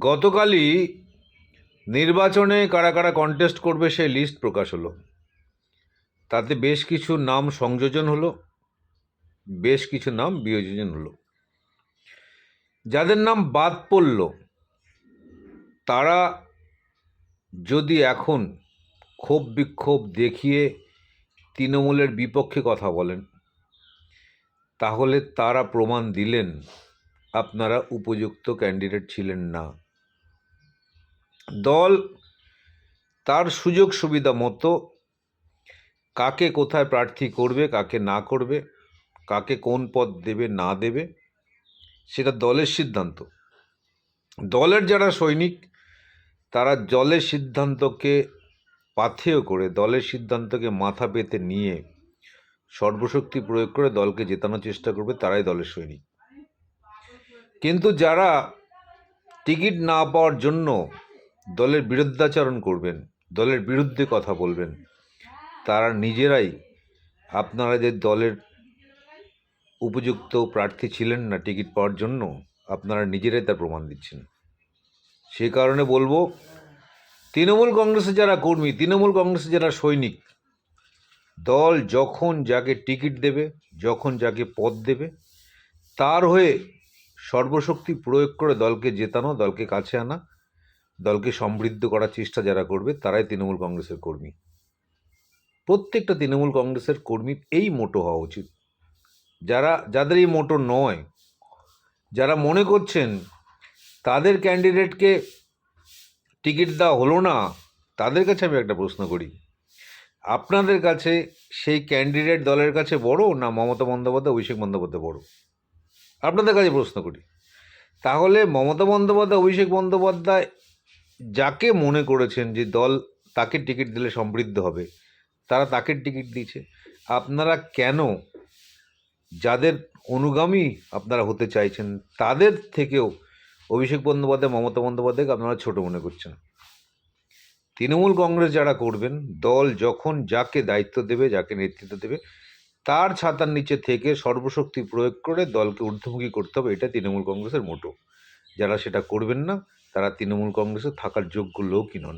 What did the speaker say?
গতকালই নির্বাচনে কারা কারা কন্টেস্ট করবে সেই লিস্ট প্রকাশ হলো। তাতে বেশ কিছু নাম সংযোজন হলো, বেশ কিছু নাম বিয়োজন হলো। যাদের নাম বাদ পড়ল তারা যদি এখন ক্ষোভ বিক্ষোভ দেখিয়ে তৃণমূলের বিপক্ষে কথা বলেন, তাহলে তারা প্রমাণ দিলেন আপনারা উপযুক্ত ক্যান্ডিডেট ছিলেন না। দল তার সুযোগ সুবিধা মতো কাকে কোথায় প্রার্থী করবে, কাকে না করবে, কাকে কোন পদ দেবে না দেবে, সেটা দলের সিদ্ধান্ত। দলের যারা সৈনিক তারা দলের সিদ্ধান্তকে পাথেয় করে, দলের সিদ্ধান্তকে মাথা পেতে নিয়ে সর্বশক্তি প্রয়োগ করে দলকে জেতানোর চেষ্টা করবে, তারাই দলের সৈনিক। কিন্তু যারা টিকিট না পাওয়ার জন্য দলের বিরুদ্ধাচরণ করবেন, দলের বিরুদ্ধে কথা বলবেন, তারা নিজেরাই আপনারা যে দলের উপযুক্ত প্রার্থী ছিলেন না টিকিট পাওয়ার জন্য, আপনারা নিজেরাই তার প্রমাণ দিচ্ছেন। সে কারণে বলবো, তৃণমূল কংগ্রেসের যারা কর্মী, তৃণমূল কংগ্রেসের যারা সৈনিক, দল যখন যাকে টিকিট দেবে, যখন যাকে পদ দেবে, তার হয়ে সর্বশক্তি প্রয়োগ করে দলকে জেতানো, দলকে কাছে আনা, দলকে সমৃদ্ধ করার চেষ্টা যারা করবে, তারাই তৃণমূল কংগ্রেসের কর্মী। প্রত্যেকটা তৃণমূল কংগ্রেসের কর্মীর এই মোটো হওয়া উচিত। যাদের এই মোটো নয়, যারা মনে করছেন তাদের ক্যান্ডিডেটকে টিকিট দেওয়া হলো না, তাদের কাছে আমি একটা প্রশ্ন করি, আপনাদের কাছে সেই ক্যান্ডিডেট দলের কাছে বড় না মমতা বন্দ্যোপাধ্যায়, অভিষেক বন্দ্যোপাধ্যায় বড়? আপনাদের কাছে প্রশ্ন করি। তাহলে মমতা বন্দ্যোপাধ্যায়, অভিষেক বন্দ্যোপাধ্যায় যাকে মনে করেছেন যে দল তাকে টিকিট দিলে সমৃদ্ধ হবে, তারা তাকে টিকিট দিয়েছে। আপনারা কেন যাদের অনুগামী আপনারা হতে চাইছেন তাদের থেকেও অভিষেক বন্দ্যোপাধ্যায়, মমতা বন্দ্যোপাধ্যায়কে আপনারা ছোট মনে করছেন? তৃণমূল কংগ্রেস যারা করবেন, দল যখন যাকে দায়িত্ব দেবে, যাকে নেতৃত্ব দেবে, তার ছাতার নিচে থেকে সর্বশক্তি প্রয়োগ করে দলকে ঊর্ধ্বমুখী করতে হবে, এটা তৃণমূল কংগ্রেসের মোটো। যারা সেটা করবেন না তারা তৃণমূল কংগ্রেসে থাকার যোগ্য লোকই নন।